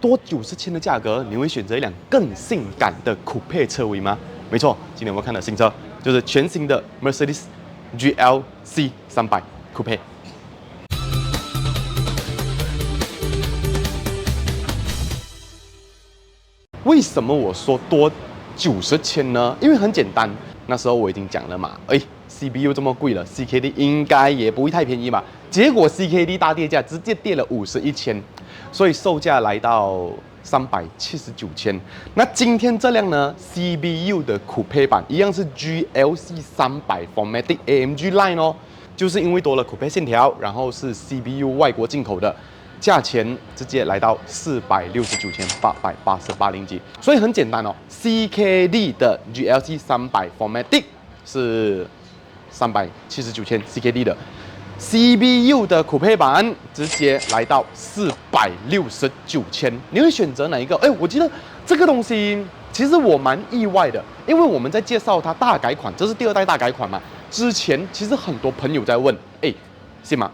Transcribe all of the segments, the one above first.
多90,000的价格，你会选择一辆更性感的酷配车尾吗？没错，今天我们看的新车就是全新的 Mercedes GLC 300酷配。为什么我说多90,000呢？因为很简单，那时候我已经讲了嘛，CBU 这么贵了 ，CKD 应该也不会太便宜吧？结果 CKD 大跌价，直接跌了51,000，所以售价来到379,000。那今天这辆呢 ，CBU 的酷配版一样是 GLC 300 Formatic AMG Line 哦，就是因为多了酷配线条，然后是 CBU 外国进口的。价钱直接来到469,888零几，所以很简单哦。CKD 的 GLC 300 Formatic 是379,000 CKD 的 ，CBU 的酷配版直接来到469,000。你会选择哪一个？我记得这个东西其实我蛮意外的，因为我们在介绍它大改款，这是第2代大改款嘛。之前其实很多朋友在问，信吗？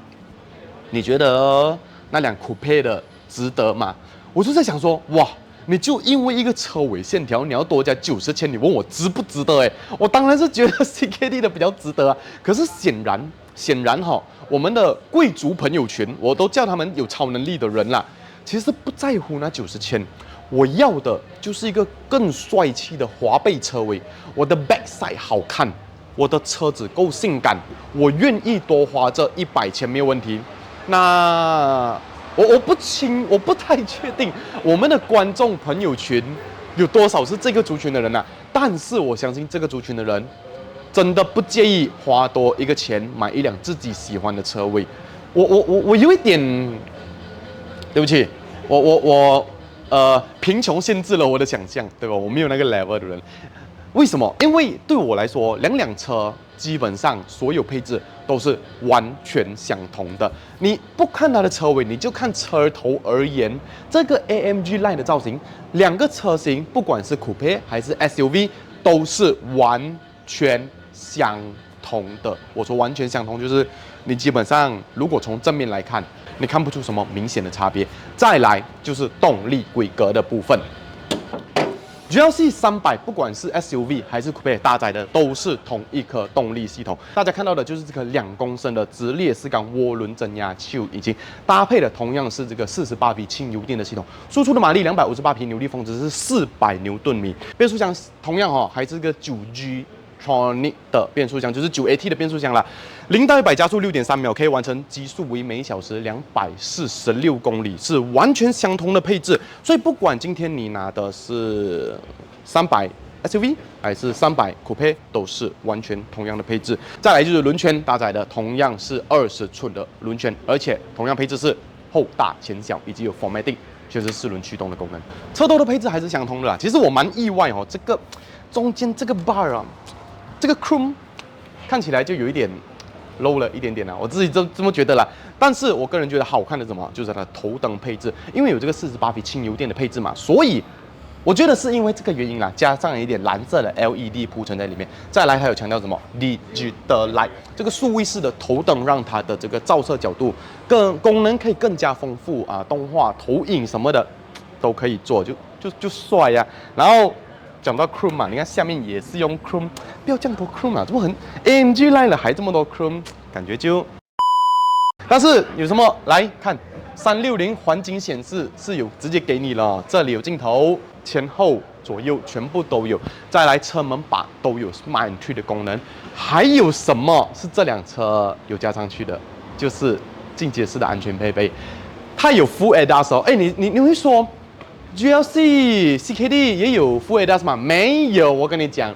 你觉得？那辆酷配的值得吗？我就在想说，哇，你就因为一个车尾线条，你要多加90,000，你问我值不值得？我当然是觉得 CKD 的比较值得啊。可是显然我们的贵族朋友群，我都叫他们有超能力的人啦，其实不在乎那90,000，我要的就是一个更帅气的滑背车尾，我的 backside 好看，我的车子够性感，我愿意多花这100,000没有问题。那我不太确定我们的观众朋友群有多少是这个族群的人啊，但是我相信这个族群的人真的不介意花多一个钱买一辆自己喜欢的车位。我有一点，对不起，我贫穷限制了我的想象，对吧？我没有那个 level 的人。为什么？因为对我来说，两辆车基本上所有配置都是完全相同的。你不看它的车尾，你就看车头而言，这个 AMG Line 的造型，两个车型不管是酷配还是 SUV， 都是完全相同的。我说完全相同，就是你基本上如果从正面来看，你看不出什么明显的差别。再来就是动力规格的部分。GLC 300不管是 SUV 还是酷配搭载的都是同一颗动力系统，大家看到的就是这个2公升的直列4缸涡轮增压器引擎，搭配的同样是这个48匹轻油电的系统，输出的马力258匹，扭力峰值是400牛顿米，变速箱同样还是个9G Tronic 的变速箱，就是9AT 的变速箱啦。0到100加速6.3秒，可以完成极速为每小时246公里，是完全相同的配置。所以不管今天你拿的是300 SUV 还是300酷配，都是完全同样的配置。再来就是轮圈，搭载的同样是20寸的轮圈，而且同样配置是后大前小，以及有 Formatic 就是4轮驱动的功能。车头的配置还是相同的啦。其实我蛮意外这个中间这个 bar 啊。这个 chrome 看起来就有一点 low 了一点点啦，我自己这么觉得啦。但是我个人觉得好看的什么，就是它的头灯配置，因为有这个48匹轻油电的配置嘛，所以我觉得是因为这个原因啦，加上一点蓝色的 LED 铺陈在里面。再来还有强调什么 Digital Light， 这个数位式的头灯让它的这个照射角度功能可以更加丰富啊，动画投影什么的都可以做，就帅呀。然后讲到 chrome 嘛，你看下面也是用 chrome， 不要这样多 chrome 啊，怎么很 AMG Line 了还这么多 chrome， 感觉就。但是有什么来看360环景显示是有直接给你了，这里有镜头，前后左右全部都有。再来车门把都有 Smart Entry 的功能，还有什么是这辆车有加上去的？就是进阶式的安全配备，它有 Full ADAS 哦。你会说？GLC CKD 也有 Full ADAS 吗？没有，我跟你讲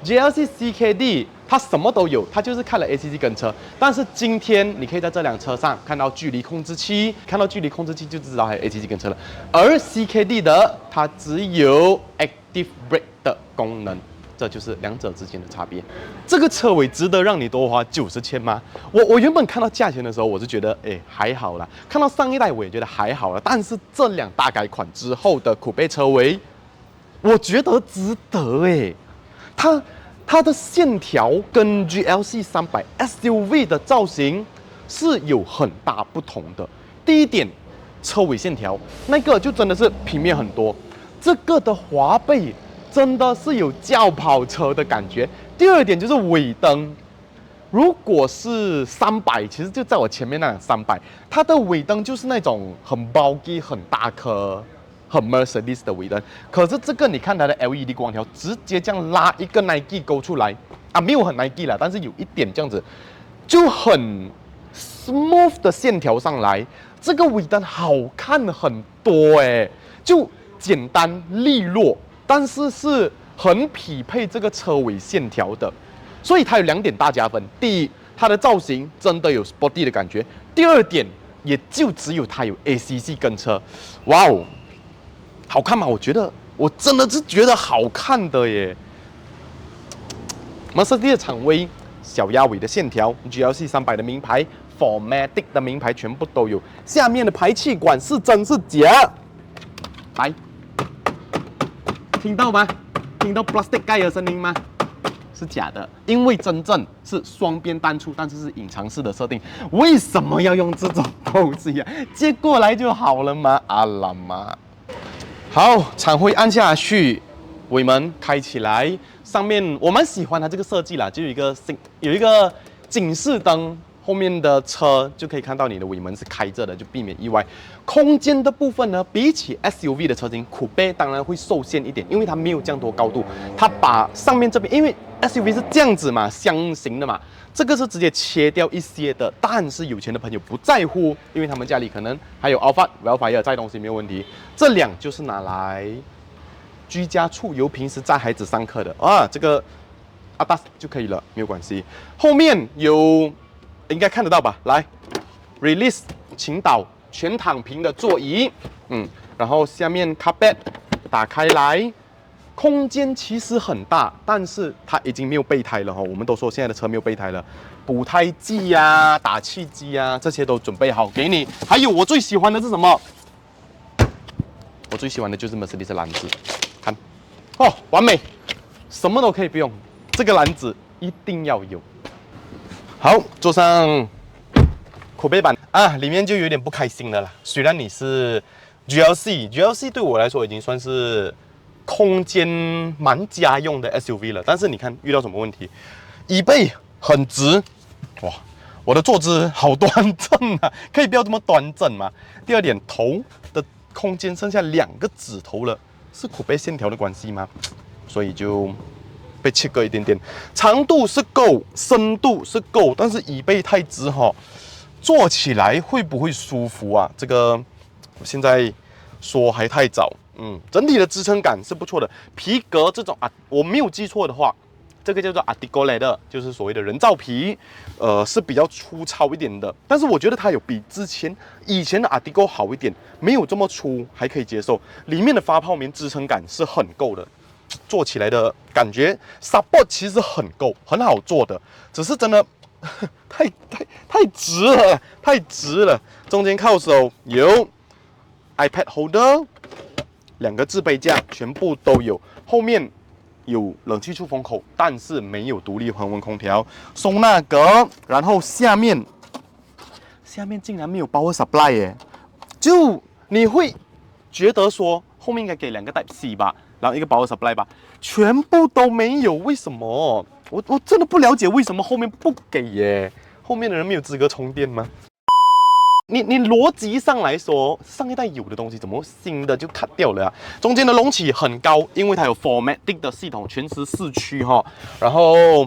，GLC CKD 它什么都有，它就是看了 ACC 跟车。但是今天你可以在这辆车上看到距离控制器，看到距离控制器就知道还有 ACC 跟车了。而 CKD 的它只有 Active Brake 的功能。这就是两者之间的差别。这个车尾值得让你多花90,000吗？我原本看到价钱的时候，我是觉得还好啦。看到上一代我也觉得还好啦。但是这辆大改款之后的酷配车尾，我觉得值得它的线条跟 GLC 300 SUV 的造型是有很大不同的。第一点，车尾线条，那个就真的是平面很多。这个的滑背真的是有轿跑车的感觉。第二点就是尾灯。如果是300，其实就在我前面那300，它的尾灯就是那种很 bulky、很大颗、很 Mercedes 的尾灯。可是这个你看它的 LED 光条，直接这样拉一个 Nike 勾出来啊，没有很 Nike 啦，但是有一点这样子，就很 smooth 的线条上来。这个尾灯好看很多就简单利落，但是是很匹配这个车尾线条的。所以它有2点大加分。第一，它的造型真的有 sporty 的感觉；第二点，也就只有它有 ACC 跟车。哇哦，好看吗？我真的是觉得好看的耶。Mercedes 的厂威、小鸭尾的线条、GLC 300的名牌、Formatic 的名牌全部都有。下面的排气管是真是假？来，听到吗？听到 plastic 盖的声音吗？是假的，因为真正是双边单出，但是是隐藏式的设定。为什么要用这种东西啊？接过来就好了嘛！阿拉妈，好，厂徽按下去，尾门开起来，上面我蛮喜欢它这个设计啦，就有一个警示灯。后面的车就可以看到你的尾门是开着的，就避免意外。空间的部分呢，比起 SUV 的车型，酷杯当然会受限一点，因为它没有这样多高度。它把上面这边，因为 SUV 是这样子嘛，箱型的嘛，这个是直接切掉一些的。但是有钱的朋友不在乎，因为他们家里可能还有 Alphard、Vellfire 载东西没有问题。这2就是拿来居家出游，平时载孩子上课的啊，这个阿达就可以了，没有关系。后面有。应该看得到吧？来 ，release 倾倒全躺平的座椅，然后下面 carpet 打开来，空间其实很大，但是它已经没有备胎了哈。我们都说现在的车没有备胎了，补胎剂呀、打气机啊，这些都准备好给你。还有我最喜欢的是什么？我最喜欢的就是 Mercedes 的篮子，看，哦，完美，什么都可以不用，这个篮子一定要有。好，坐上酷杯版啊，里面就有点不开心了啦。虽然你是 GLC 对我来说已经算是空间蛮家用的 SUV 了，但是你看遇到什么问题？椅背很直，哇，我的坐姿好端正啊，可以不要这么端正吗？第二点，头的空间剩下2个指头了，是酷杯线条的关系吗？所以就。被切割一点点，长度是够，深度是够，但是椅背太直哈，坐起来会不会舒服啊？这个我现在说还太早，整体的支撑感是不错的。皮革这种啊，我没有记错的话，这个叫做 Artico Leather， 就是所谓的人造皮，是比较粗糙一点的，但是我觉得它有比以前的 Artico 好一点，没有这么粗，还可以接受。里面的发泡棉支撑感是很够的。坐起来的感觉 ，support 其实很够，很好坐的，只是真的太直了，太直了。中间靠手有 iPad holder， 2个置杯架全部都有，后面有冷气出风口，但是没有独立恒温空调，收纳格，然后下面竟然没有 power supply 耶，就你会觉得说后面应该给2个 Type C 吧。然后一个 power supply 吧，全部都没有，为什么？我真的不了解为什么后面不给耶？后面的人没有资格充电吗？你逻辑上来说，上一代有的东西怎么新的就 cut 掉了啊？中间的隆起很高，因为它有 Formatic 的系统，全时4驱哈。然后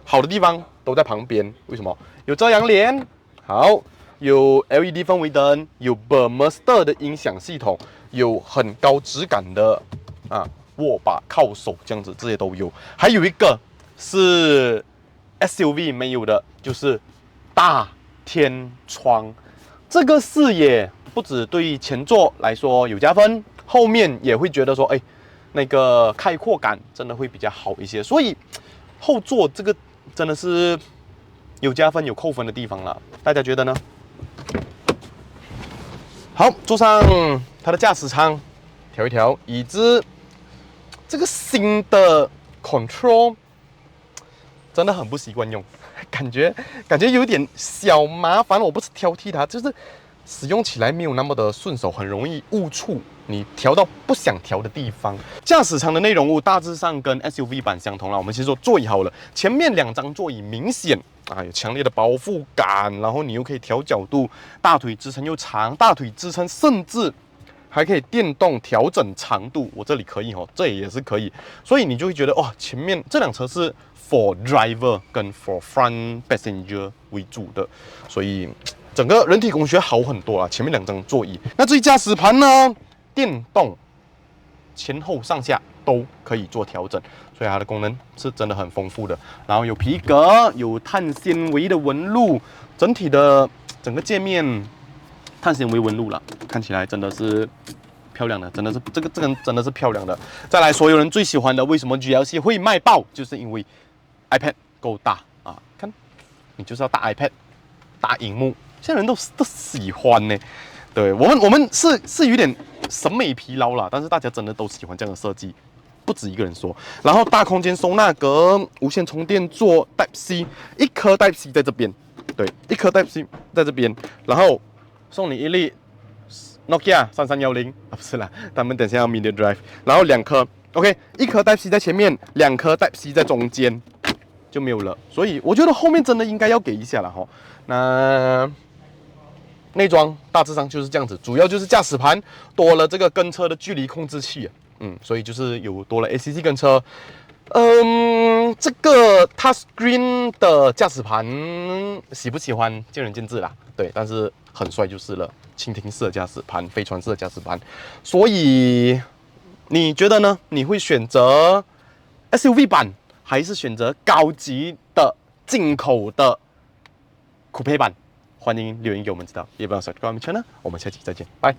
好的地方都在旁边，为什么？有遮阳帘，好，有 LED 氛围灯，有 Burmester 的音响系统，有很高质感的。握把、靠手这样子，这些都有。还有一个是 SUV 没有的，就是大天窗。这个视野不止对前座来说有加分，后面也会觉得说，那个开阔感真的会比较好一些。所以后座这个真的是有加分有扣分的地方了，大家觉得呢？好，坐上它的驾驶舱，调一调椅子。这个新的 control 真的很不习惯用，感觉有点小麻烦。我不是挑剔它，就是使用起来没有那么的顺手，很容易误触，你调到不想调的地方。驾驶舱的内容物大致上跟 SUV 版相同了。我们先说座椅好了，前面2张座椅明显有强烈的包覆感，然后你又可以调角度，大腿支撑又长，大腿支撑甚至还可以电动调整长度。我这里可以哦，这也是可以，所以你就会觉得哇，前面这辆车是 for driver 跟 for front passenger 为主的，所以整个人体工学好很多啊。前面2张座椅，那至于驾驶盘呢，电动，前后上下都可以做调整，所以它的功能是真的很丰富的。然后有皮革，有碳纤维的纹路，整体的整个界面碳纤维纹路了，看起来真的是漂亮的，真的是这个真的是漂亮的。再来，所有人最喜欢的，为什么 GLC 会卖爆，就是因为 iPad 够大啊！看，你就是要大 iPad， 大荧幕，现在人都喜欢呢。对我们是有点审美疲劳啦，但是大家真的都喜欢这样的设计，不止一个人说。然后大空间收纳格，无线充电座 Type C， 一颗 Type C 在这边，对，一颗 Type C 在这边，然后送你一粒 Nokia 3310不是啦，他们等下要 Media Drive， 然后2颗 ，OK， 一颗 Type C 在前面，2颗 Type C 在中间，就没有了。所以我觉得后面真的应该要给一下了哈。那内装大致上就是这样子，主要就是驾驶盘多了这个跟车的距离控制器，所以就是有多了 ACC 跟车。这个 Touchscreen 的驾驶盘喜不喜欢见仁见智啦，对，但是很帅就是了。蜻蜓式的驾驶盘，飞船式的驾驶盘，所以你觉得呢？你会选择 SUV 版，还是选择高级的进口的酷配版？欢迎留言给我们知道，也不要 subscribe 我们 channel， 我们下期再见，拜。